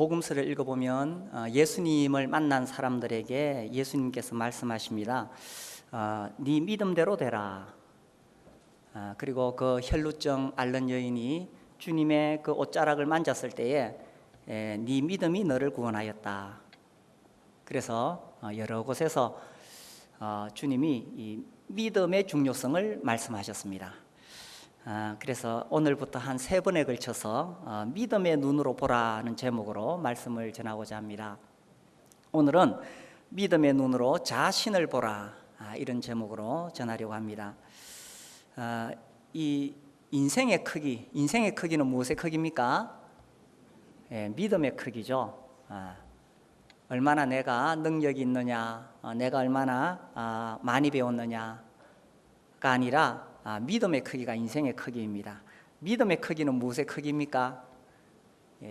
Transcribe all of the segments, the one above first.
복음서를 읽어보면 예수님을 만난 사람들에게 예수님께서 말씀하십니다. 네 믿음대로 되라. 그리고 그 혈루증 앓는 여인이 주님의 그 옷자락을 만졌을 때에 네 믿음이 너를 구원하였다. 그래서 여러 곳에서 주님이 이 믿음의 중요성을 말씀하셨습니다. 그래서 오늘부터 한 3번에 걸쳐서 믿음의 눈으로 보라는 제목으로 말씀을 전하고자 합니다. 오늘은 믿음의 눈으로 자신을 보라, 이런 제목으로 전하려고 합니다. 이 인생의 크기는 무엇의 크기입니까? 믿음의 크기죠. 얼마나 내가 능력이 있느냐, 내가 얼마나 많이 배웠느냐가 아니라 믿음의 크기가 인생의 크기입니다. 믿음의 크기는 무엇의 크기입니까?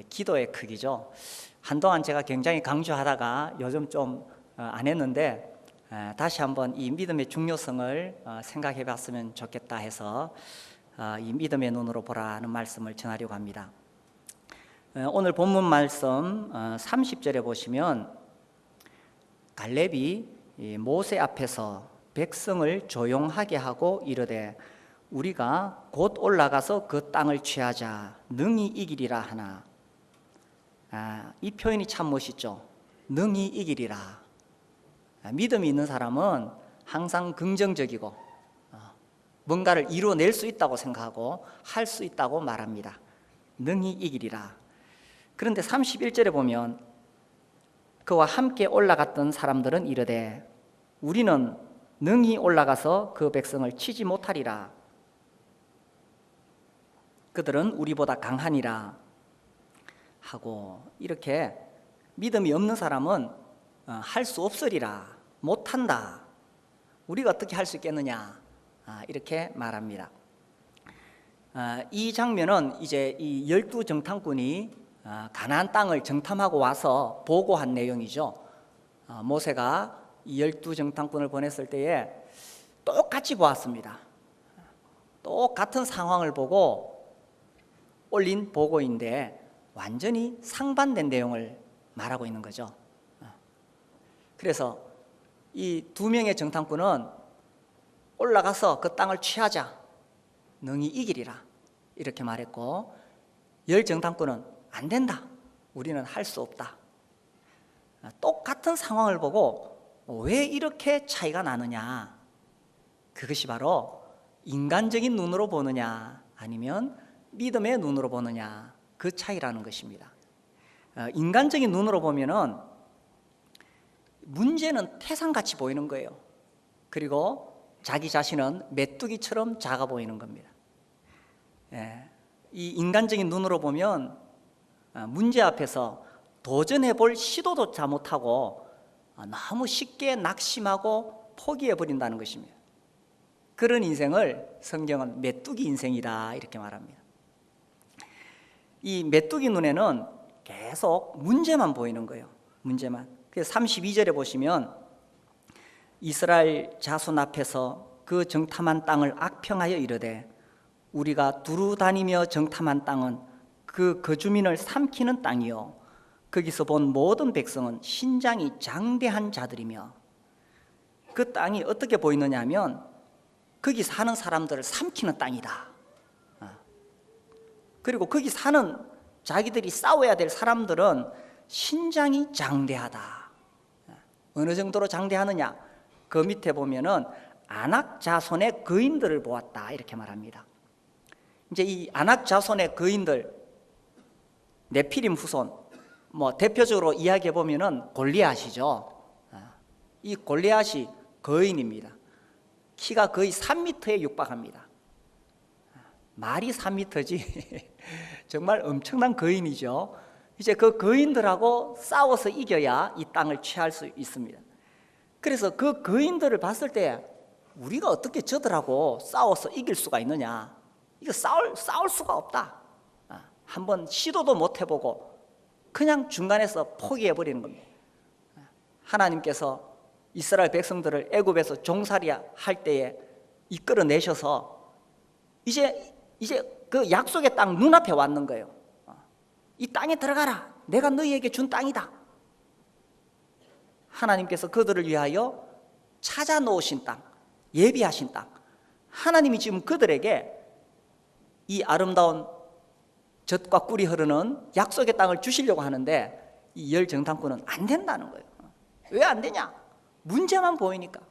기도의 크기죠. 한동안 제가 굉장히 강조하다가 요즘 좀 안 했는데 다시 한번 이 믿음의 중요성을 생각해 봤으면 좋겠다 해서 이 믿음의 눈으로 보라는 말씀을 전하려고 합니다. 오늘 본문 말씀 30절에 보시면 갈렙이 모세 앞에서 백성을 조용하게 하고 이르되 우리가 곧 올라가서 그 땅을 취하자 능히 이기리라 하나. 이 표현이 참 멋있죠. 능히 이기리라. 믿음이 있는 사람은 항상 긍정적이고 뭔가를 이루어낼 수 있다고 생각하고 할 수 있다고 말합니다. 능히 이기리라. 그런데 31절에 보면 그와 함께 올라갔던 사람들은 이르되 우리는 능히 올라가서 그 백성을 치지 못하리라. 그들은 우리보다 강하니라 하고, 이렇게 믿음이 없는 사람은 할 수 없으리라, 못한다, 우리가 어떻게 할 수 있겠느냐, 이렇게 말합니다. 이 장면은 이제 이 12정탐꾼이 가나안 땅을 정탐하고 와서 보고한 내용이죠. 모세가 이 12정탐꾼을 보냈을 때에 똑같이 보았습니다. 똑같은 상황을 보고 올린 보고인데 완전히 상반된 내용을 말하고 있는 거죠. 그래서 이 2명의 정탐꾼은 올라가서 그 땅을 취하자 능히 이기리라 이렇게 말했고, 10정탐꾼은 안 된다, 우리는 할 수 없다. 똑같은 상황을 보고 왜 이렇게 차이가 나느냐, 그것이 바로 인간적인 눈으로 보느냐 아니면 믿음의 눈으로 보느냐, 그 차이라는 것입니다. 인간적인 눈으로 보면은 문제는 태산같이 보이는 거예요. 그리고 자기 자신은 메뚜기처럼 작아 보이는 겁니다. 이 인간적인 눈으로 보면 문제 앞에서 도전해 볼 시도도 잘 못하고 너무 쉽게 낙심하고 포기해 버린다는 것입니다. 그런 인생을 성경은 메뚜기 인생이다 이렇게 말합니다. 이 메뚜기 눈에는 계속 문제만 보이는 거예요. 문제만. 그래서 32절에 보시면 이스라엘 자손 앞에서 그 정탐한 땅을 악평하여 이르되 우리가 두루 다니며 정탐한 땅은 그 거주민을 삼키는 땅이요 거기서 본 모든 백성은 신장이 장대한 자들이며, 그 땅이 어떻게 보이느냐 하면 거기 사는 사람들을 삼키는 땅이다. 그리고 거기 사는 자기들이 싸워야 될 사람들은 신장이 장대하다. 어느 정도로 장대하느냐, 그 밑에 보면은 아낙 자손의 거인들을 보았다 이렇게 말합니다. 이제 이 아낙 자손의 거인들, 네피림 후손, 대표적으로 이야기해 보면은 골리앗이죠. 이 골리앗이 거인입니다. 키가 거의 3m에 육박합니다. 말이 3m지 정말 엄청난 거인이죠. 이제 그 거인들하고 싸워서 이겨야 이 땅을 취할 수 있습니다. 그래서 그 거인들을 봤을 때 우리가 어떻게 저들하고 싸워서 이길 수가 있느냐, 이거 싸울 수가 없다. 한번 시도도 못 해보고 그냥 중간에서 포기해버리는 겁니다. 하나님께서 이스라엘 백성들을 애굽에서 종살이 할 때에 이끌어내셔서 이제 그 약속의 땅 눈앞에 왔는 거예요. 이 땅에 들어가라, 내가 너희에게 준 땅이다. 하나님께서 그들을 위하여 찾아 놓으신 땅, 예비하신 땅. 하나님이 지금 그들에게 이 아름다운 젖과 꿀이 흐르는 약속의 땅을 주시려고 하는데 이 열 정탐꾼은 안 된다는 거예요. 왜 안 되냐? 문제만 보이니까.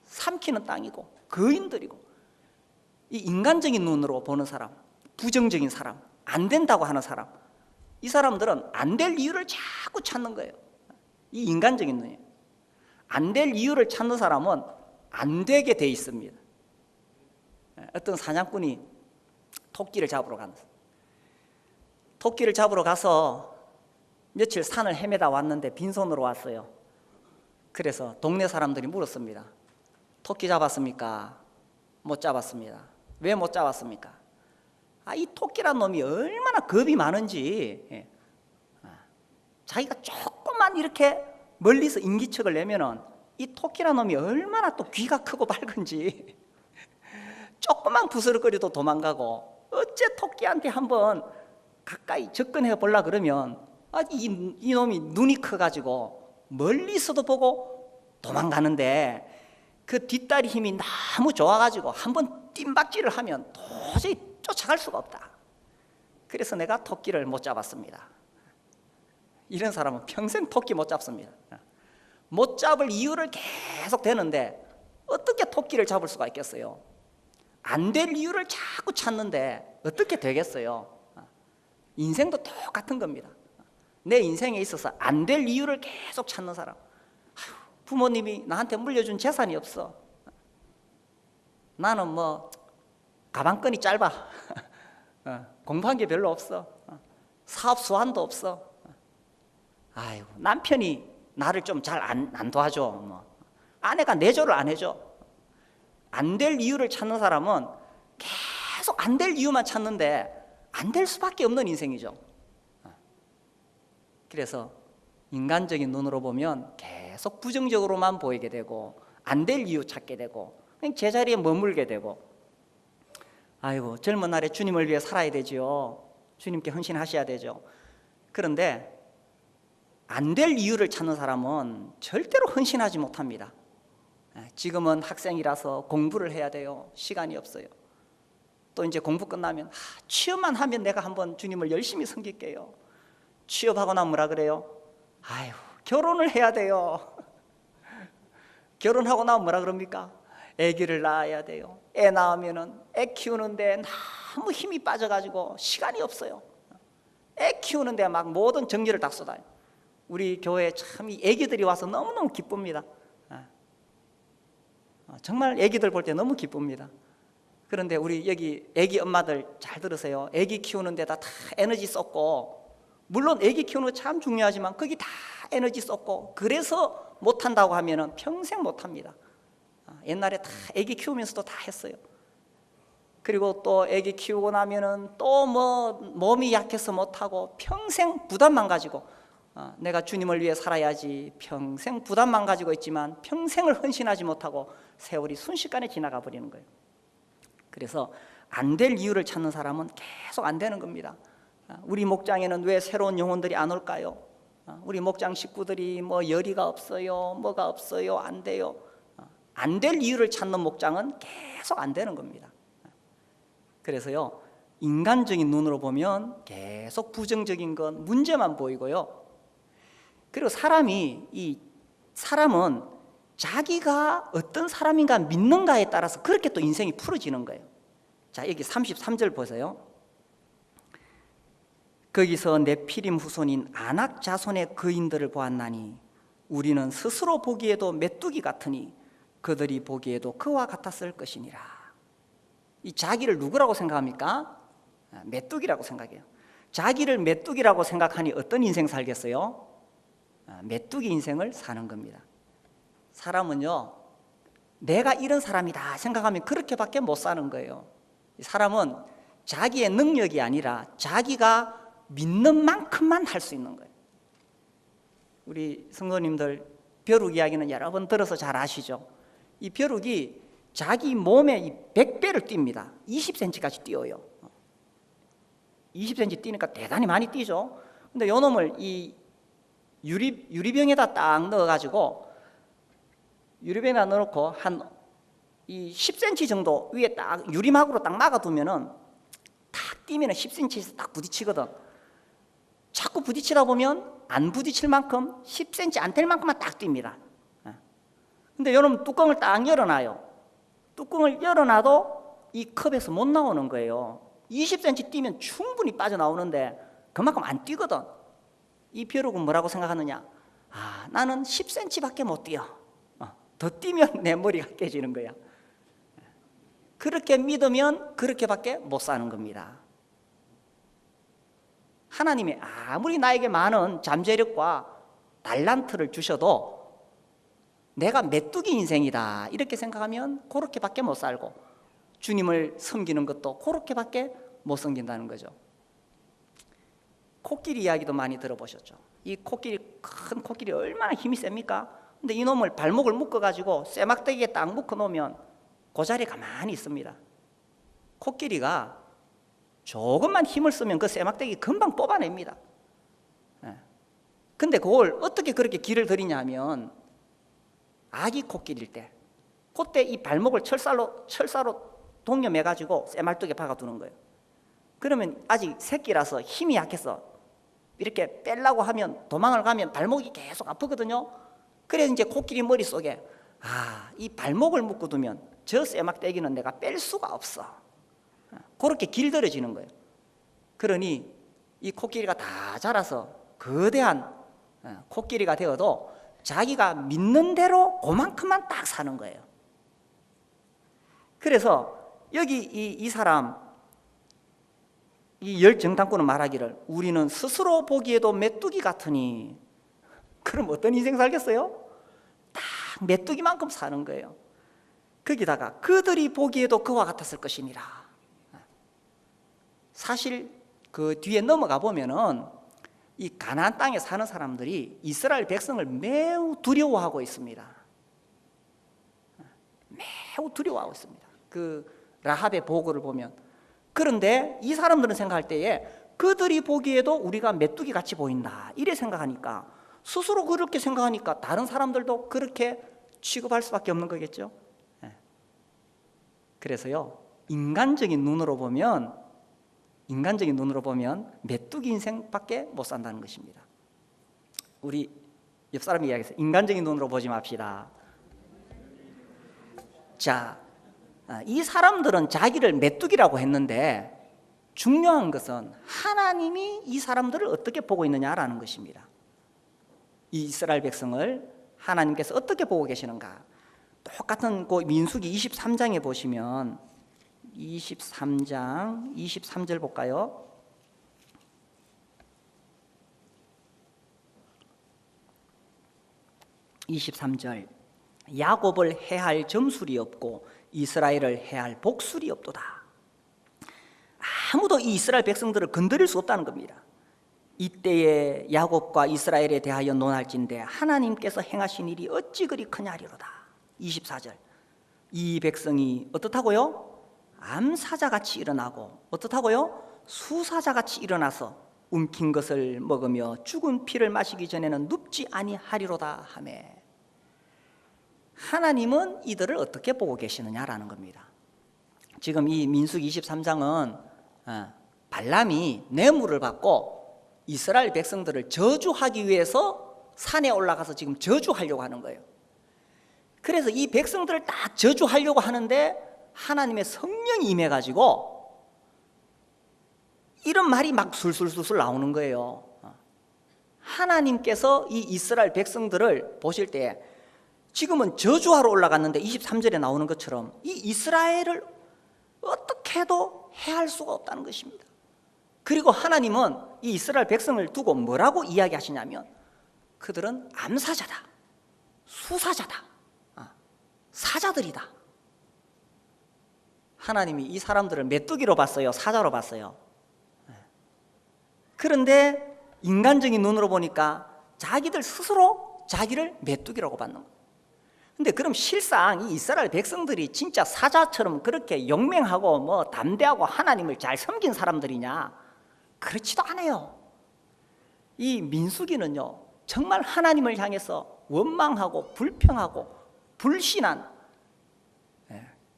삼키는 땅이고 거인들이고, 이 인간적인 눈으로 보는 사람, 부정적인 사람, 안 된다고 하는 사람, 이 사람들은 안 될 이유를 자꾸 찾는 거예요. 이 인간적인 눈이에요. 안 될 이유를 찾는 사람은 안 되게 돼 있습니다. 어떤 사냥꾼이 토끼를 잡으러 갔어요. 토끼를 잡으러 가서 며칠 산을 헤매다 왔는데 빈손으로 왔어요. 그래서 동네 사람들이 물었습니다. 토끼 잡았습니까? 못 잡았습니다. 왜 못 잡았습니까? 이 토끼란 놈이 얼마나 겁이 많은지, 자기가 조금만 이렇게 멀리서 인기척을 내면은 이 토끼란 놈이 얼마나 또 귀가 크고 밝은지 조금만 부스럭거려도 도망가고, 어째 토끼한테 한번 가까이 접근해 보려 그러면 이 놈이 눈이 커가지고 멀리서도 보고 도망가는데, 그 뒷다리 힘이 너무 좋아가지고 한번 뜀박질을 하면 도저히 쫓아갈 수가 없다. 그래서 내가 토끼를 못 잡았습니다. 이런 사람은 평생 토끼 못 잡습니다. 못 잡을 이유를 계속 대는데 어떻게 토끼를 잡을 수가 있겠어요? 안 될 이유를 자꾸 찾는데 어떻게 되겠어요? 인생도 똑같은 겁니다. 내 인생에 있어서 안 될 이유를 계속 찾는 사람. 부모님이 나한테 물려준 재산이 없어. 나는 뭐 가방끈이 짧아. 공부한 게 별로 없어. 사업 수완도 없어. 아이고, 남편이 나를 좀 잘 안 도와줘. 뭐 아내가 내조를 안 해줘. 안 될 이유를 찾는 사람은 계속 안 될 이유만 찾는데 안 될 수밖에 없는 인생이죠. 그래서 인간적인 눈으로 보면 계속 부정적으로만 보이게 되고, 안 될 이유 찾게 되고, 그냥 제자리에 머물게 되고, 아이고, 젊은 날에 주님을 위해 살아야 되지요. 주님께 헌신하셔야 되죠. 그런데 안 될 이유를 찾는 사람은 절대로 헌신하지 못합니다. 지금은 학생이라서 공부를 해야 돼요. 시간이 없어요. 또 이제 공부 끝나면 취업만 하면 내가 한번 주님을 열심히 섬길게요. 취업하고 나면 뭐라 그래요? 아유, 결혼을 해야 돼요. 결혼하고 나면 뭐라 그럽니까? 아기를 낳아야 돼요. 애 낳으면은 애 키우는데 너무 힘이 빠져가지고 시간이 없어요. 애 키우는데 막 모든 정열을 다 쏟아요. 우리 교회에 참 이 아기들이 와서 너무너무 기쁩니다. 정말 아기들 볼 때 너무 기쁩니다. 그런데 우리 여기 아기 엄마들 잘 들으세요. 아기 키우는 데다 다 에너지 쏟고, 물론 아기 키우는 거 참 중요하지만 거기 다 에너지 쏟고, 그래서 못한다고 하면은 평생 못합니다. 옛날에 다 아기 키우면서도 다 했어요. 그리고 또 아기 키우고 나면은 또 뭐 몸이 약해서 못하고 평생 부담만 가지고, 내가 주님을 위해 살아야지 평생 부담만 가지고 있지만 평생을 헌신하지 못하고 세월이 순식간에 지나가 버리는 거예요. 그래서 안 될 이유를 찾는 사람은 계속 안 되는 겁니다. 우리 목장에는 왜 새로운 영혼들이 안 올까요? 우리 목장 식구들이 뭐 열의가 없어요, 뭐가 없어요, 안 돼요. 안 될 이유를 찾는 목장은 계속 안 되는 겁니다. 그래서요, 인간적인 눈으로 보면 계속 부정적인 건 문제만 보이고요. 그리고 사람은 자기가 어떤 사람인가 믿는가에 따라서 그렇게 또 인생이 풀어지는 거예요. 자, 여기 33절 보세요. 거기서 네피림 후손인 아낙 자손의 거인들을 보았나니 우리는 스스로 보기에도 메뚜기 같으니 그들이 보기에도 그와 같았을 것이니라. 이 자기를 누구라고 생각합니까? 메뚜기라고 생각해요. 자기를 메뚜기라고 생각하니 어떤 인생 살겠어요? 메뚜기 인생을 사는 겁니다. 사람은요, 내가 이런 사람이다 생각하면 그렇게밖에 못 사는 거예요. 사람은 자기의 능력이 아니라 자기가 믿는 만큼만 할 수 있는 거예요. 우리 성도님들 벼룩 이야기는 여러 번 들어서 잘 아시죠? 이 벼룩이 자기 몸의 100배를 뜁니다. 20cm까지 뛰어요. 20cm 뛰니까 대단히 많이 뛰죠. 근데 요 놈을 이 유리병에다 딱 넣어가지고 유리병에다 넣어놓고 한 이 10cm 정도 위에 딱 유리막으로 딱 막아두면은 탁 뛰면은 10cm에서 딱 부딪히거든. 자꾸 부딪히다 보면 안 부딪힐 만큼 10cm 안 될 만큼만 딱 뜁니다. 근데 여러분 뚜껑을 딱 열어놔요. 뚜껑을 열어놔도 이 컵에서 못 나오는 거예요. 20cm 뛰면 충분히 빠져나오는데 그만큼 안 뛰거든. 이 벼룩은 뭐라고 생각하느냐? 아, 나는 10cm밖에 못 뛰어. 더 뛰면 내 머리가 깨지는 거야. 그렇게 믿으면 그렇게밖에 못 사는 겁니다. 하나님이 아무리 나에게 많은 잠재력과 달란트를 주셔도 내가 메뚜기 인생이다 이렇게 생각하면 그렇게밖에 못 살고, 주님을 섬기는 것도 그렇게밖에 못 섬긴다는 거죠. 코끼리 이야기도 많이 들어보셨죠. 이 코끼리, 큰 코끼리 얼마나 힘이 셉니까? 근데 이놈을 발목을 묶어가지고 쇠막대기에 딱 묶어놓으면 그 자리에 가만히 있습니다. 코끼리가 조금만 힘을 쓰면 그 쇠막대기 금방 뽑아냅니다. 근데 그걸 어떻게 그렇게 길을 들이냐 면, 아기 코끼리일 때 그때 이 발목을 철사로 동여매가지고 쇠말뚝에 박아두는 거예요. 그러면 아직 새끼라서 힘이 약해서 이렇게 빼려고 하면, 도망을 가면 발목이 계속 아프거든요. 그래서 이제 코끼리 머릿속에 이 발목을 묶어두면 저 쇠막대기는 내가 뺄 수가 없어. 그렇게 길들여지는 거예요. 그러니 이 코끼리가 다 자라서 거대한 코끼리가 되어도 자기가 믿는 대로 그만큼만 딱 사는 거예요. 그래서 여기 이 사람, 이 열정당꾼은 말하기를 우리는 스스로 보기에도 메뚜기 같으니, 그럼 어떤 인생 살겠어요? 딱 메뚜기만큼 사는 거예요. 거기다가 그들이 보기에도 그와 같았을 것이니라. 사실 그 뒤에 넘어가 보면은 이 가나안 땅에 사는 사람들이 이스라엘 백성을 매우 두려워하고 있습니다. 매우 두려워하고 있습니다. 그 라합의 보고를 보면. 그런데 이 사람들은 생각할 때에 그들이 보기에도 우리가 메뚜기 같이 보인다 이래 생각하니까, 스스로 그렇게 생각하니까 다른 사람들도 그렇게 취급할 수밖에 없는 거겠죠. 그래서요, 인간적인 눈으로 보면 메뚜기 인생밖에 못 산다는 것입니다. 우리 옆 사람이 이야기해서 인간적인 눈으로 보지 맙시다. 자, 이 사람들은 자기를 메뚜기라고 했는데 중요한 것은 하나님이 이 사람들을 어떻게 보고 있느냐라는 것입니다. 이 이스라엘 백성을 하나님께서 어떻게 보고 계시는가? 똑같은 그 민수기 23장에 보시면 23장 23절 볼까요? (23절) 야곱을 해할 점술이 없고 이스라엘을 해할 복술이 없도다. 아무도 이 이스라엘 백성들을 건드릴 수 없다는 겁니다. 이때에 야곱과 이스라엘에 대하여 논할진대 하나님께서 행하신 일이 어찌 그리 크냐리로다. 24절 이 백성이 어떻다고요? 암사자같이 일어나고 어떻다고요? 수사자같이 일어나서 움킨 것을 먹으며 죽은 피를 마시기 전에는 눕지 아니하리로다 하매, 하나님은 이들을 어떻게 보고 계시느냐라는 겁니다. 지금 이 민수기 23장은 발람이 뇌물을 받고 이스라엘 백성들을 저주하기 위해서 산에 올라가서 지금 저주하려고 하는 거예요. 그래서 이 백성들을 딱 저주하려고 하는데 하나님의 성령이 임해가지고 이런 말이 막 술술술술 나오는 거예요. 하나님께서 이 이스라엘 백성들을 보실 때 지금은 저주하러 올라갔는데 23절에 나오는 것처럼 이 이스라엘을 어떻게 해도 해할 수가 없다는 것입니다. 그리고 하나님은 이 이스라엘 백성을 두고 뭐라고 이야기하시냐면, 그들은 암사자다, 수사자다, 사자들이다. 하나님이 이 사람들을 메뚜기로 봤어요, 사자로 봤어요? 그런데 인간적인 눈으로 보니까 자기들 스스로 자기를 메뚜기라고 받는 거예요. 근데 그럼 실상 이 이스라엘 백성들이 진짜 사자처럼 그렇게 용맹하고 뭐 담대하고 하나님을 잘 섬긴 사람들이냐? 그렇지도 않아요. 이 민수기는요, 정말 하나님을 향해서 원망하고 불평하고 불신한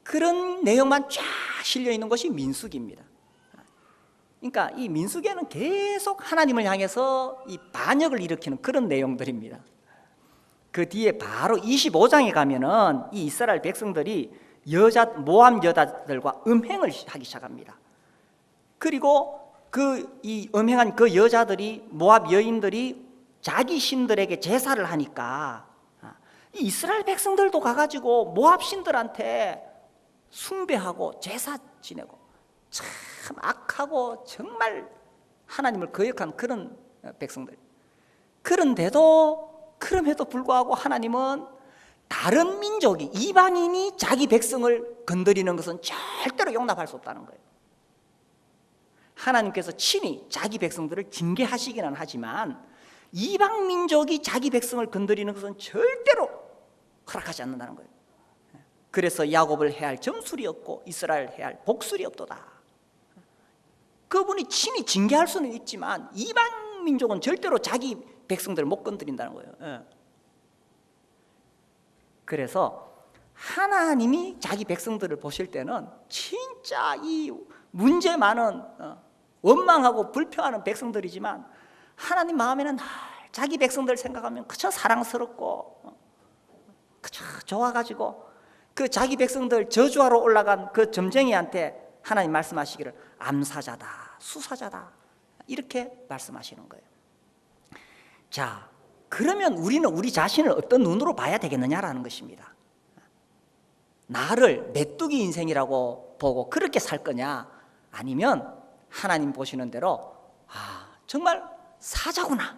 그런 내용만 쫙 실려 있는 것이 민수기입니다. 그러니까 이 민수기에는 계속 하나님을 향해서 이 반역을 일으키는 그런 내용들입니다. 그 뒤에 바로 25장에 가면은 이 이스라엘 백성들이 모압 여자들과 음행을 하기 시작합니다. 그리고 이 음행한 그 여자들이, 모압 여인들이 자기 신들에게 제사를 하니까 이 이스라엘 백성들도 가가지고 모압 신들한테 숭배하고 제사 지내고, 참 악하고 정말 하나님을 거역한 그런 백성들. 그럼에도 불구하고 하나님은 다른 민족이, 이방인이 자기 백성을 건드리는 것은 절대로 용납할 수 없다는 거예요. 하나님께서 친히 자기 백성들을 징계하시기는 하지만 이방 민족이 자기 백성을 건드리는 것은 절대로 허락하지 않는다는 거예요. 그래서 야곱을 해할 정술이 없고 이스라엘 해할 복술이 없도다. 그분이 친히 징계할 수는 있지만 이방 민족은 절대로 자기 백성들을 못 건드린다는 거예요. 그래서 하나님이 자기 백성들을 보실 때는 진짜 이 문제 많은 원망하고 불평하는 백성들이지만 하나님 마음에는 늘 자기 백성들 생각하면 그저 사랑스럽고 그저 좋아가지고 그 자기 백성들 저주하러 올라간 그 점쟁이한테 하나님 말씀하시기를 암사자다, 수사자다, 이렇게 말씀하시는 거예요. 자, 그러면 우리는 우리 자신을 어떤 눈으로 봐야 되겠느냐라는 것입니다. 나를 메뚜기 인생이라고 보고 그렇게 살 거냐, 아니면 하나님 보시는 대로 정말 사자구나,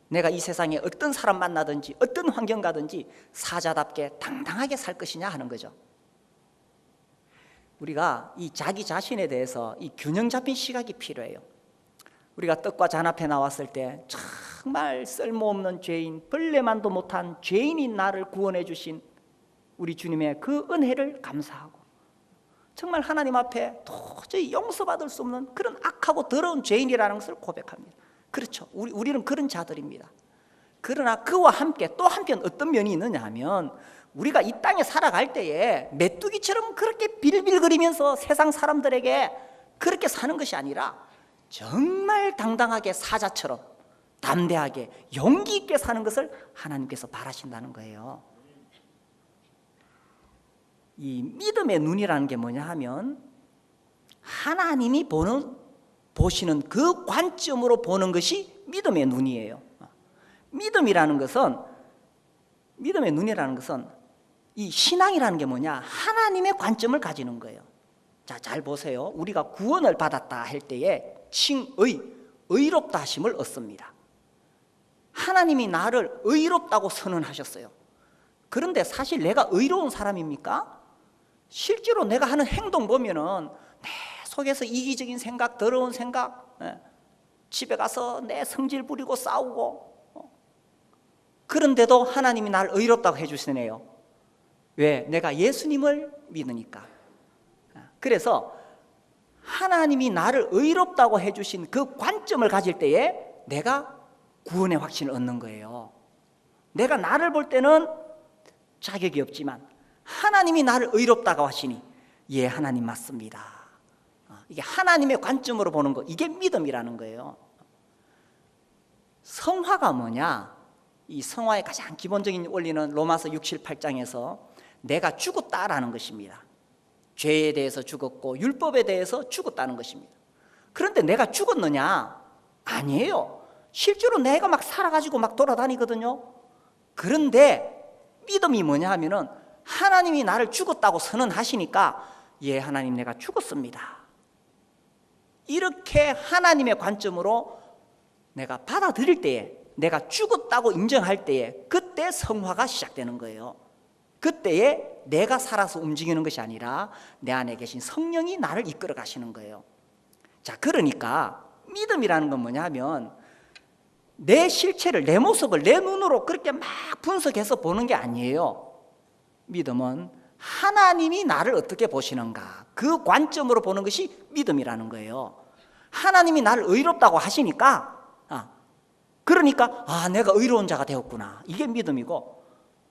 내가 이 세상에 어떤 사람 만나든지 어떤 환경 가든지 사자답게 당당하게 살 것이냐 하는 거죠. 우리가 이 자기 자신에 대해서 이 균형 잡힌 시각이 필요해요. 우리가 떡과 잔 앞에 나왔을 때 정말 쓸모없는 죄인, 벌레만도 못한 죄인인 나를 구원해 주신 우리 주님의 그 은혜를 감사하고, 정말 하나님 앞에 도저히 용서받을 수 없는 그런 악하고 더러운 죄인이라는 것을 고백합니다. 그렇죠, 우리는 그런 자들입니다. 그러나 그와 함께 또 한편 어떤 면이 있느냐 하면, 우리가 이 땅에 살아갈 때에 메뚜기처럼 그렇게 빌빌거리면서 세상 사람들에게 그렇게 사는 것이 아니라 정말 당당하게 사자처럼 담대하게 용기 있게 사는 것을 하나님께서 바라신다는 거예요. 이 믿음의 눈이라는 게 뭐냐 하면, 하나님이 보시는 그 관점으로 보는 것이 믿음의 눈이에요. 믿음의 눈이라는 것은 이 신앙이라는 게 뭐냐, 하나님의 관점을 가지는 거예요. 자, 잘 보세요. 우리가 구원을 받았다 할 때에 의롭다 하심을 얻습니다. 하나님이 나를 의롭다고 선언하셨어요. 그런데 사실 내가 의로운 사람입니까? 실제로 내가 하는 행동 보면은 내 속에서 이기적인 생각, 더러운 생각, 집에 가서 내 성질 부리고 싸우고, 그런데도 하나님이 나를 의롭다고 해주시네요. 왜? 내가 예수님을 믿으니까. 그래서 하나님이 나를 의롭다고 해주신 그 관점을 가질 때에 내가 구원의 확신을 얻는 거예요. 내가 나를 볼 때는 자격이 없지만 하나님이 나를 의롭다고 하시니, 예, 하나님 맞습니다. 이게 하나님의 관점으로 보는 거, 이게 믿음이라는 거예요. 성화가 뭐냐? 이 성화의 가장 기본적인 원리는 로마서 6, 7, 8장에서 내가 죽었다라는 것입니다. 죄에 대해서 죽었고 율법에 대해서 죽었다는 것입니다. 그런데 내가 죽었느냐? 아니에요. 실제로 내가 막 살아가지고 막 돌아다니거든요. 그런데 믿음이 뭐냐 하면은 하나님이 나를 죽었다고 선언하시니까, 예, 하나님 내가 죽었습니다, 이렇게 하나님의 관점으로 내가 받아들일 때에, 내가 죽었다고 인정할 때에, 그때 성화가 시작되는 거예요. 그때에 내가 살아서 움직이는 것이 아니라 내 안에 계신 성령이 나를 이끌어 가시는 거예요. 자, 그러니까 믿음이라는 건 뭐냐 하면, 내 실체를, 내 모습을 내 눈으로 그렇게 막 분석해서 보는 게 아니에요. 믿음은 하나님이 나를 어떻게 보시는가, 그 관점으로 보는 것이 믿음이라는 거예요. 하나님이 나를 의롭다고 하시니까 그러니까 내가 의로운 자가 되었구나. 이게 믿음이고,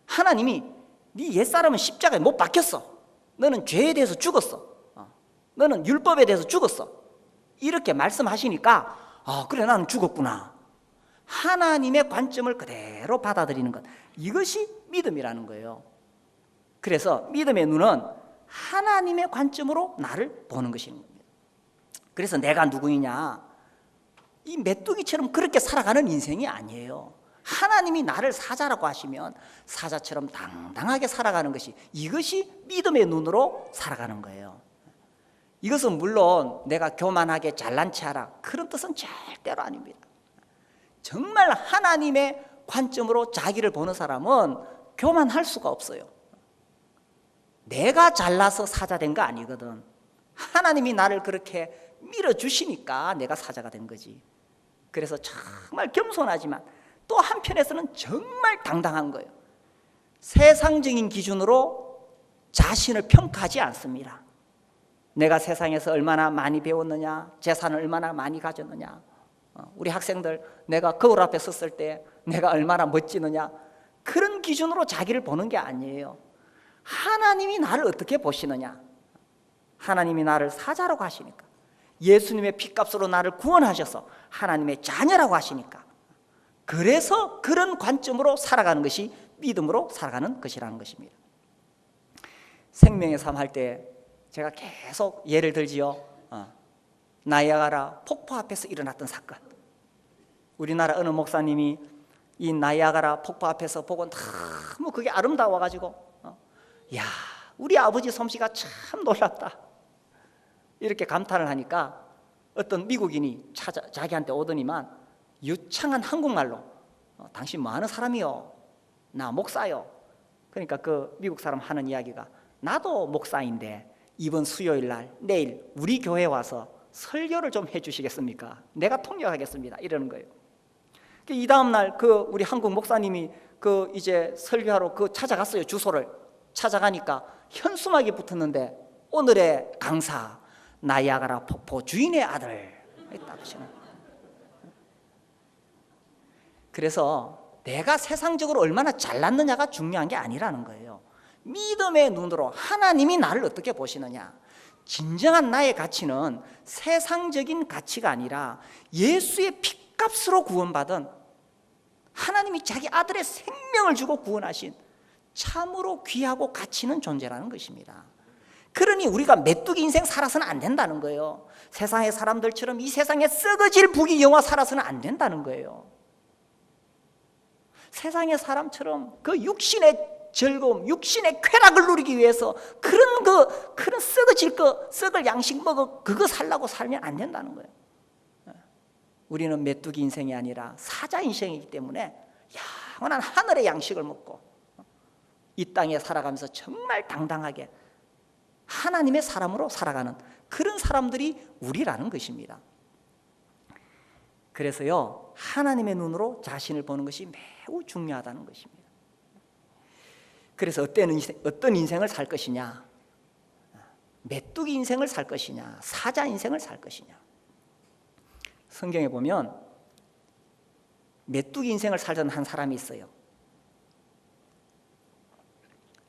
하나님이 네 옛사람은 십자가에 못 박혔어. 너는 죄에 대해서 죽었어. 너는 율법에 대해서 죽었어. 이렇게 말씀하시니까 그래, 나는 죽었구나. 하나님의 관점을 그대로 받아들이는 것, 이것이 믿음이라는 거예요. 그래서 믿음의 눈은 하나님의 관점으로 나를 보는 것입니다. 그래서 내가 누구이냐, 이 메뚜기처럼 그렇게 살아가는 인생이 아니에요. 하나님이 나를 사자라고 하시면 사자처럼 당당하게 살아가는 것이, 이것이 믿음의 눈으로 살아가는 거예요. 이것은 물론 내가 교만하게 잘난 체하라, 그런 뜻은 절대로 아닙니다. 정말 하나님의 관점으로 자기를 보는 사람은 교만할 수가 없어요. 내가 잘나서 사자 된 거 아니거든. 하나님이 나를 그렇게 밀어주시니까 내가 사자가 된 거지. 그래서 정말 겸손하지만 또 한편에서는 정말 당당한 거예요. 세상적인 기준으로 자신을 평가하지 않습니다. 내가 세상에서 얼마나 많이 배웠느냐, 재산을 얼마나 많이 가졌느냐, 우리 학생들 내가 거울 앞에 섰을 때 내가 얼마나 멋지느냐, 그런 기준으로 자기를 보는 게 아니에요. 하나님이 나를 어떻게 보시느냐, 하나님이 나를 사자라고 하시니까, 예수님의 피값으로 나를 구원하셔서 하나님의 자녀라고 하시니까, 그래서 그런 관점으로 살아가는 것이 믿음으로 살아가는 것이라는 것입니다. 생명의 삶 할 때 제가 계속 예를 들지요. 나이아가라 폭포 앞에서 일어났던 사건. 우리나라 어느 목사님이 이 나이아가라 폭포 앞에서 보고 너무 그게 아름다워가지고 야, 우리 아버지 솜씨가 참 놀랍다, 이렇게 감탄을 하니까 어떤 미국인이 자기한테 오더니만 유창한 한국말로 당신 뭐 하는 사람이요? 나 목사요. 그러니까 그 미국 사람 하는 이야기가, 나도 목사인데 이번 수요일 날 내일 우리 교회에 와서 설교를 좀 해주시겠습니까? 내가 통역하겠습니다, 이러는 거예요. 이 다음 날 그 우리 한국 목사님이 그 이제 설교하러 찾아갔어요. 주소를 찾아가니까 현수막이 붙었는데 오늘의 강사 나이아가라 폭포 주인의 아들 있다. 그래서 내가 세상적으로 얼마나 잘났느냐가 중요한 게 아니라는 거예요. 믿음의 눈으로 하나님이 나를 어떻게 보시느냐. 진정한 나의 가치는 세상적인 가치가 아니라 예수의 피값으로 구원받은, 하나님이 자기 아들의 생명을 주고 구원하신 참으로 귀하고 가치 있는 존재라는 것입니다. 그러니 우리가 메뚜기 인생 살아서는 안 된다는 거예요. 세상의 사람들처럼 이 세상에 썩어질 부귀영화 살아서는 안 된다는 거예요. 세상의 사람처럼 그 육신의 즐거움, 육신의 쾌락을 누리기 위해서 그런 썩을 양식 먹어 그거 살라고 살면 안 된다는 거예요. 우리는 메뚜기 인생이 아니라 사자 인생이기 때문에 영원한 하늘의 양식을 먹고 이 땅에 살아가면서 정말 당당하게 하나님의 사람으로 살아가는 그런 사람들이 우리라는 것입니다. 그래서요, 하나님의 눈으로 자신을 보는 것이 매우 중요하다는 것입니다. 그래서 어떤 인생을 살 것이냐, 메뚜기 인생을 살 것이냐, 사자 인생을 살 것이냐. 성경에 보면 메뚜기 인생을 살던 한 사람이 있어요.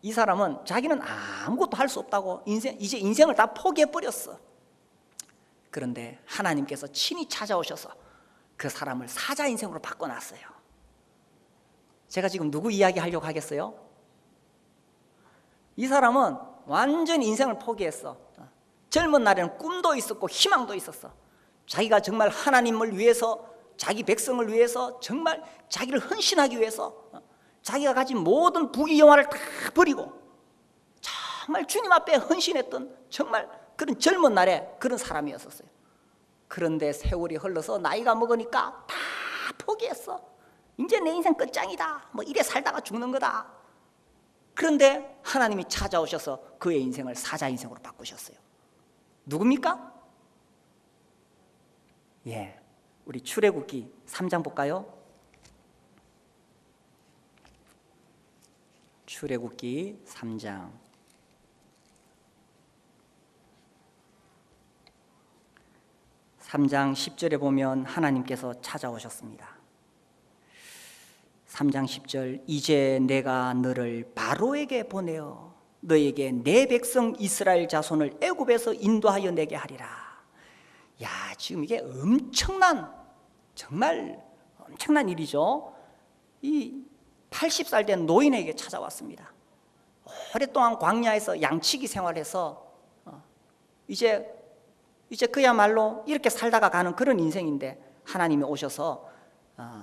이 사람은 자기는 아무것도 할 수 없다고 이제 인생을 다 포기해버렸어. 그런데 하나님께서 친히 찾아오셔서 그 사람을 사자 인생으로 바꿔놨어요. 제가 지금 누구 이야기하려고 하겠어요? 이 사람은 완전히 인생을 포기했어. 젊은 날에는 꿈도 있었고 희망도 있었어. 자기가 정말 하나님을 위해서, 자기 백성을 위해서, 정말 자기를 헌신하기 위해서 자기가 가진 모든 부귀영화를 다 버리고 정말 주님 앞에 헌신했던 정말 그런 젊은 날에 그런 사람이었었어요. 그런데 세월이 흘러서 나이가 먹으니까 다 포기했어. 이제 내 인생 끝장이다, 뭐 이래 살다가 죽는 거다. 그런데 하나님이 찾아오셔서 그의 인생을 사자 인생으로 바꾸셨어요. 누굽니까? 우리 출애굽기 3장 볼까요? 출애굽기 3장 10절에 보면 하나님께서 찾아오셨습니다. 3장 10절 이제 내가 너를 바로에게 보내어 너에게 내 백성 이스라엘 자손을 애굽에서 인도하여 내게 하리라. 야, 지금 이게 정말 엄청난 일이죠. 이 80살 된 노인에게 찾아왔습니다. 오랫동안 광야에서 양치기 생활해서 이제 그야말로 이렇게 살다가 가는 그런 인생인데 하나님이 오셔서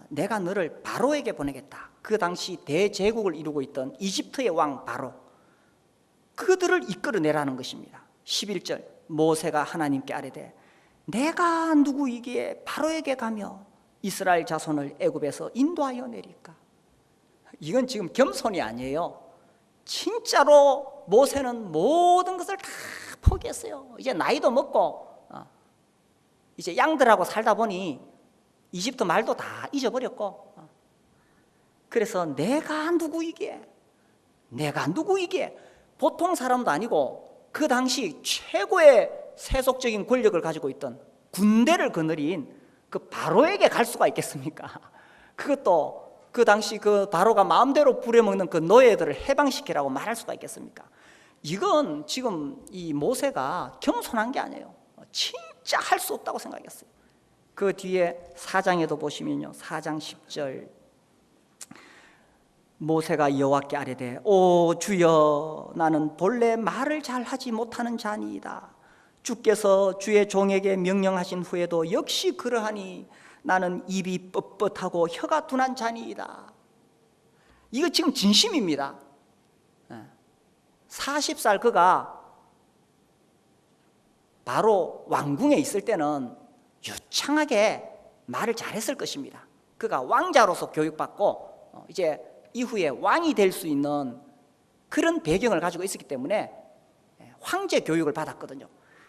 내가 너를 바로에게 보내겠다. 그 당시 대제국을 이루고 있던 이집트의 왕 바로, 그들을 이끌어내라는 것입니다. 11절 모세가 하나님께 아뢰되 내가 누구이기에 바로에게 가며 이스라엘 자손을 애굽에서 인도하여 내릴까? 이건 지금 겸손이 아니에요. 진짜로 모세는 모든 것을 다 포기했어요. 이제 나이도 먹고 이제 양들하고 살다 보니 이집트 말도 다 잊어버렸고, 그래서 내가 누구이기에 보통 사람도 아니고 그 당시 최고의 세속적인 권력을 가지고 있던 군대를 거느린 그 바로에게 갈 수가 있겠습니까? 그것도 그 당시 그 바로가 마음대로 부려먹는 그 노예들을 해방시키라고 말할 수가 있겠습니까? 이건 지금 이 모세가 겸손한 게 아니에요. 진짜 할 수 없다고 생각했어요. 그 뒤에 4장에도 보시면요, 4장 10절 모세가 여호와께 아뢰되 오 주여 나는 본래 말을 잘하지 못하는 자니이다. 주께서 주의 종에게 명령하신 후에도 역시 그러하니 나는 입이 뻣뻣하고 혀가 둔한 자니이다. 이거 지금 진심입니다. 40살 그가 바로 왕궁에 있을 때는 유창하게 말을 잘했을 것입니다. 그가 왕자로서 교육받고 이제 이후에 왕이 될 수 있는 그런 배경을 가지고 있었기 때문에 황제 교육을 받았거든요.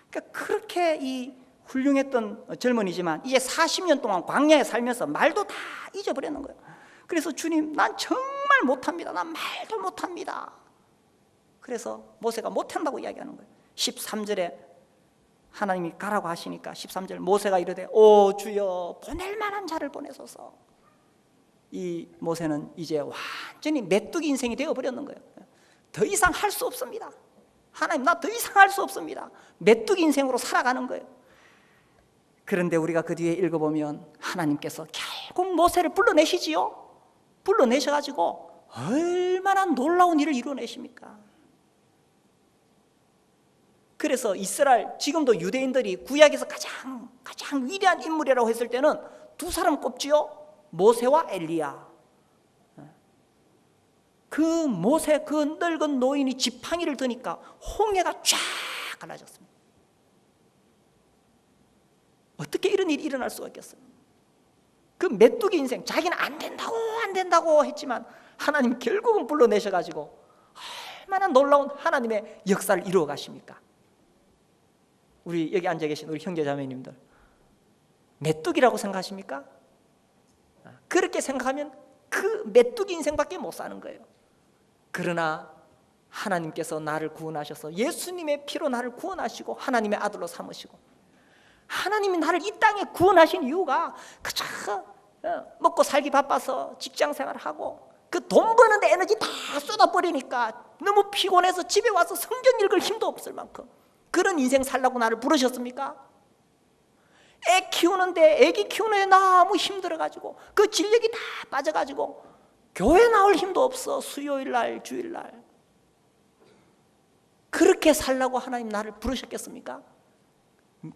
그러니까 그렇게 이 훌륭했던 젊은이지만 이제 40년 동안 광야에 살면서 말도 다 잊어버리는 거예요. 그래서 주님, 난 정말 못합니다. 난 말도 못합니다. 그래서 모세가 못한다고 이야기하는 거예요. 13절에 하나님이 가라고 하시니까 13절 모세가 이르되 오 주여 보낼 만한 자를 보내소서. 이 모세는 이제 완전히 메뚜기 인생이 되어버렸는 거예요. 더 이상 할 수 없습니다. 하나님, 나 더 이상 할 수 없습니다. 메뚜기 인생으로 살아가는 거예요. 그런데 우리가 그 뒤에 읽어보면 하나님께서 결국 모세를 불러내시지요. 불러내셔가지고 얼마나 놀라운 일을 이루어내십니까? 그래서 이스라엘, 지금도 유대인들이 구약에서 가장 위대한 인물이라고 했을 때는 두 사람 꼽지요. 모세와 엘리야. 그 모세, 그 늙은 노인이 지팡이를 드니까 홍해가 쫙 갈라졌습니다. 어떻게 이런 일이 일어날 수가 있겠어요? 그 메뚜기 인생, 자기는 안 된다고 했지만 하나님 결국은 불러내셔가지고 얼마나 놀라운 하나님의 역사를 이루어 가십니까? 우리 여기 앉아 계신 우리 형제자매님들, 메뚜기라고 생각하십니까? 그렇게 생각하면 그 메뚜기 인생밖에 못 사는 거예요. 그러나 하나님께서 나를 구원하셔서 예수님의 피로 나를 구원하시고 하나님의 아들로 삼으시고, 하나님이 나를 이 땅에 구원하신 이유가 그저 먹고 살기 바빠서 직장생활하고 그 돈 버는데 에너지 다 쏟아버리니까 너무 피곤해서 집에 와서 성경 읽을 힘도 없을 만큼 그런 인생 살라고 나를 부르셨습니까? 애 키우는데, 애기 키우는데 너무 힘들어가지고 그 진력이 다 빠져가지고 교회 나올 힘도 없어. 수요일날, 주일날. 그렇게 살라고 하나님 나를 부르셨겠습니까?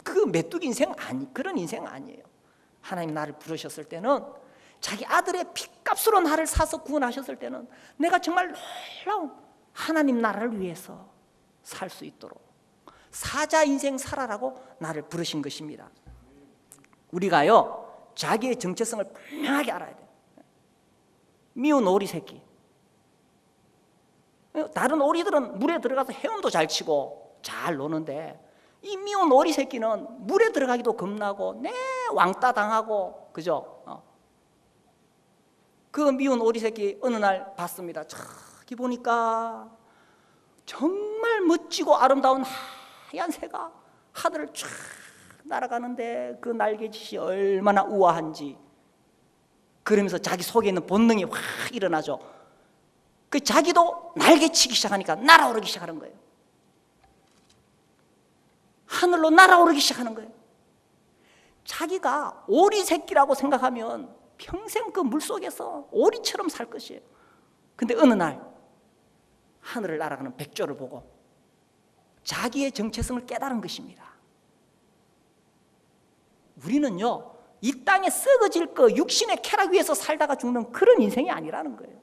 그 메뚜기 인생 그런 인생 아니에요. 하나님 나를 부르셨을 때는, 자기 아들의 핏값으로 나를 사서 구원하셨을 때는 내가 정말 놀라운 하나님 나라를 위해서 살 수 있도록 사자 인생 살아라고 나를 부르신 것입니다. 우리가요, 자기의 정체성을 분명하게 알아야 돼요. 미운 오리 새끼, 다른 오리들은 물에 들어가서 헤엄도 잘 치고 잘 노는데 이 미운 오리 새끼는 물에 들어가기도 겁나고 왕따 당하고, 그죠? 그 미운 오리 새끼 어느 날 봤습니다. 저기 보니까 정말 멋지고 아름다운 하얀 새가 하늘을 쫙 날아가는데 그 날개짓이 얼마나 우아한지, 그러면서 자기 속에 있는 본능이 확 일어나죠. 그 자기도 날개치기 시작하니까 날아오르기 시작하는 거예요. 하늘로 날아오르기 시작하는 거예요. 자기가 오리 새끼라고 생각하면 평생 그 물속에서 오리처럼 살 것이에요. 근데 어느 날 하늘을 날아가는 백조를 보고 자기의 정체성을 깨달은 것입니다. 우리는요, 이 땅에 썩어질 거 육신의 쾌락 위에서 살다가 죽는 그런 인생이 아니라는 거예요.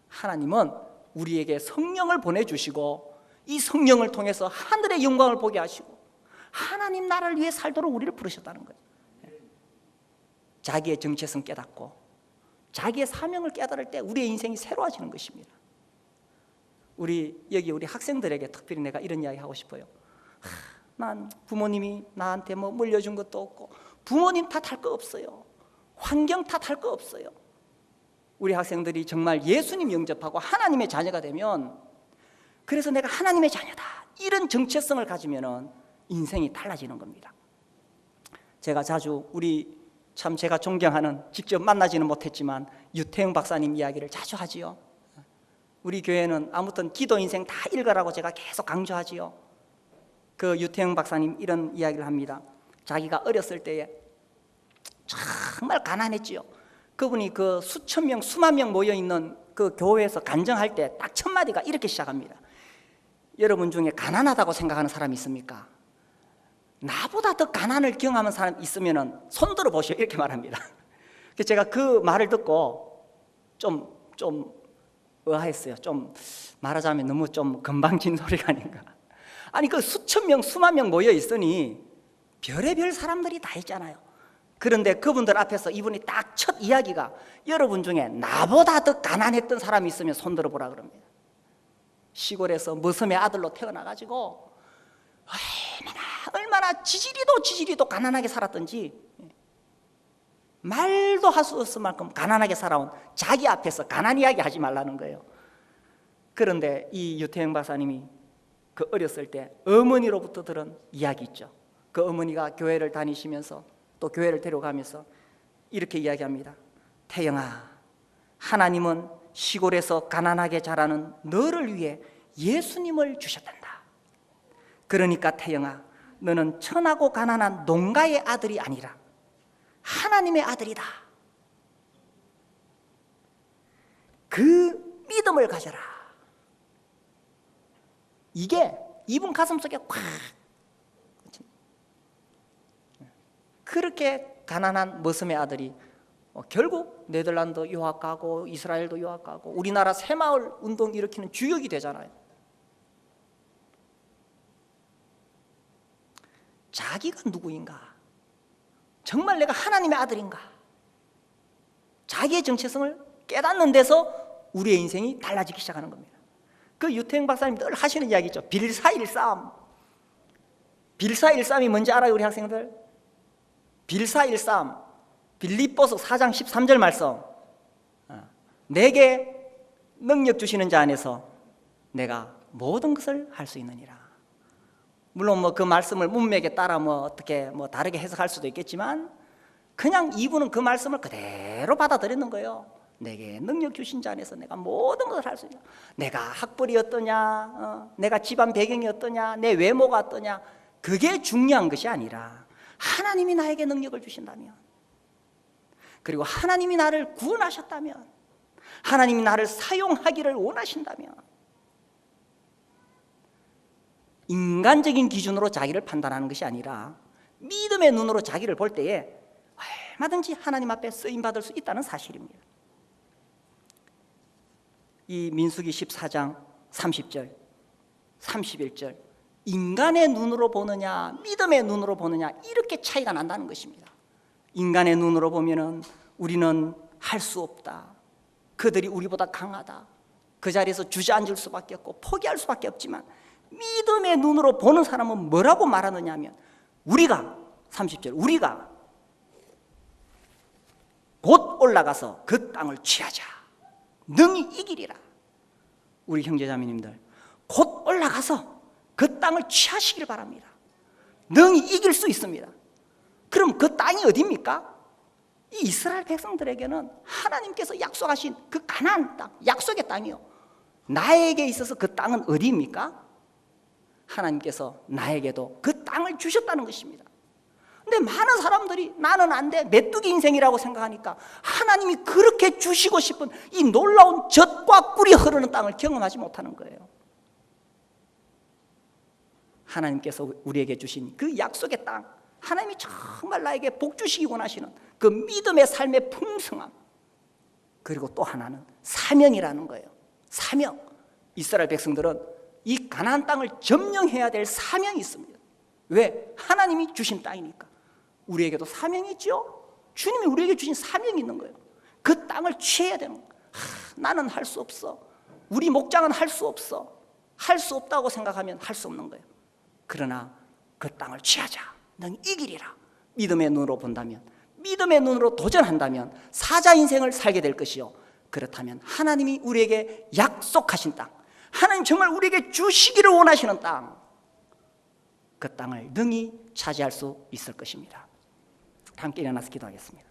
하나님은 우리에게 성령을 보내주시고 이 성령을 통해서 하늘의 영광을 보게 하시고 하나님 나라를 위해 살도록 우리를 부르셨다는 거예요. 자기의 정체성 깨닫고 자기의 사명을 깨달을 때 우리의 인생이 새로워지는 것입니다. 우리 학생들에게 특별히 내가 이런 이야기 하고 싶어요. 난 부모님이 나한테 뭐 물려준 것도 없고 부모님 탓할 거 없어요. 환경 탓할 거 없어요. 우리 학생들이 정말 예수님 영접하고 하나님의 자녀가 되면, 그래서 내가 하나님의 자녀다 이런 정체성을 가지면 인생이 달라지는 겁니다. 제가 자주 제가 존경하는, 직접 만나지는 못했지만 유태영 박사님 이야기를 자주 하지요. 우리 교회는 아무튼 기도 인생 다 읽으라고 제가 계속 강조하지요. 그 유태영 박사님 이런 이야기를 합니다. 자기가 어렸을 때에 정말 가난했지요. 그분이 그 수천 명, 수만 명 모여있는 그 교회에서 간증할 때 딱 첫 마디가 이렇게 시작합니다. 여러분 중에 가난하다고 생각하는 사람이 있습니까? 나보다 더 가난을 경험하는 사람 있으면 손 들어 보시오, 이렇게 말합니다. 그래서 제가 그 말을 듣고 좀 의아했어요. 좀 말하자면 너무 좀 건방진 소리가 아닌가. 아니 그 수천 명, 수만 명 모여 있으니 별의별 사람들이 다 있잖아요. 그런데 그분들 앞에서 이분이 딱 첫 이야기가, 여러분 중에 나보다 더 가난했던 사람이 있으면 손 들어보라 그럽니다. 시골에서 머슴의 아들로 태어나가지고 얼마나 지지리도 가난하게 살았던지, 말도 할 수 없을 만큼 가난하게 살아온 자기 앞에서 가난 이야기 하지 말라는 거예요. 그런데 이 유태영 박사님이 그 어렸을 때 어머니로부터 들은 이야기 있죠. 그 어머니가 교회를 다니시면서 또 교회를 데려가면서 이렇게 이야기합니다. 태영아, 하나님은 시골에서 가난하게 자라는 너를 위해 예수님을 주셨단다. 그러니까 태영아, 너는 천하고 가난한 농가의 아들이 아니라 하나님의 아들이다. 그 믿음을 가져라. 이게 이분 가슴속에 콱, 그렇게 가난한 머슴의 아들이 결국 네덜란드 유학 가고 이스라엘도 유학 가고 우리나라 새마을 운동 일으키는 주역이 되잖아요. 자기가 누구인가? 정말 내가 하나님의 아들인가? 자기의 정체성을 깨닫는 데서 우리의 인생이 달라지기 시작하는 겁니다. 그 유태영 박사님 늘 하시는 이야기 있죠. 빌사일삼. 빌사일삼이 뭔지 알아요, 우리 학생들? 빌사일삼, 빌립보서 4장 13절 말씀. 내게 능력 주시는 자 안에서 내가 모든 것을 할 수 있느니라. 물론 뭐 그 말씀을 문맥에 따라 어떻게 다르게 해석할 수도 있겠지만, 그냥 이분은 그 말씀을 그대로 받아들이는 거예요. 내게 능력 주신 자 안에서 내가 모든 것을 할 수 있다. 내가 학벌이 어떠냐, 내가 집안 배경이 어떠냐, 내 외모가 어떠냐, 그게 중요한 것이 아니라 하나님이 나에게 능력을 주신다면, 그리고 하나님이 나를 구원하셨다면, 하나님이 나를 사용하기를 원하신다면, 인간적인 기준으로 자기를 판단하는 것이 아니라 믿음의 눈으로 자기를 볼 때에 얼마든지 하나님 앞에 쓰임받을 수 있다는 사실입니다. 이 민수기 14장 30절, 31절, 인간의 눈으로 보느냐 믿음의 눈으로 보느냐, 이렇게 차이가 난다는 것입니다. 인간의 눈으로 보면은 우리는 할 수 없다, 그들이 우리보다 강하다, 그 자리에서 주저앉을 수밖에 없고 포기할 수밖에 없지만, 믿음의 눈으로 보는 사람은 뭐라고 말하느냐 하면, 우리가 30절, 우리가 곧 올라가서 그 땅을 취하자, 능히 이기리라. 우리 형제자매님들, 곧 올라가서 그 땅을 취하시길 바랍니다. 능히 이길 수 있습니다. 그럼 그 땅이 어디입니까? 이 이스라엘 백성들에게는 하나님께서 약속하신 그 가나안 땅, 약속의 땅이요, 나에게 있어서 그 땅은 어디입니까? 하나님께서 나에게도 그 땅을 주셨다는 것입니다. 근데 많은 사람들이 나는 안 돼, 메뚜기 인생이라고 생각하니까 하나님이 그렇게 주시고 싶은 이 놀라운 젖과 꿀이 흐르는 땅을 경험하지 못하는 거예요. 하나님께서 우리에게 주신 그 약속의 땅, 하나님이 정말 나에게 복 주시기 원하시는 그 믿음의 삶의 풍성함, 그리고 또 하나는 사명이라는 거예요. 사명. 이스라엘 백성들은 이 가나안 땅을 점령해야 될 사명이 있습니다. 왜? 하나님이 주신 땅이니까. 우리에게도 사명이 있죠. 주님이 우리에게 주신 사명이 있는 거예요. 그 땅을 취해야 되는 거예요. 나는 할 수 없어, 우리 목장은 할 수 없어, 할 수 없다고 생각하면 할 수 없는 거예요. 그러나 그 땅을 취하자, 넌 이기리라. 믿음의 눈으로 본다면, 믿음의 눈으로 도전한다면 사자 인생을 살게 될 것이요, 그렇다면 하나님이 우리에게 약속하신 땅, 하나님 정말 우리에게 주시기를 원하시는 땅, 그 땅을 능히 차지할 수 있을 것입니다. 함께 일어나서 기도하겠습니다.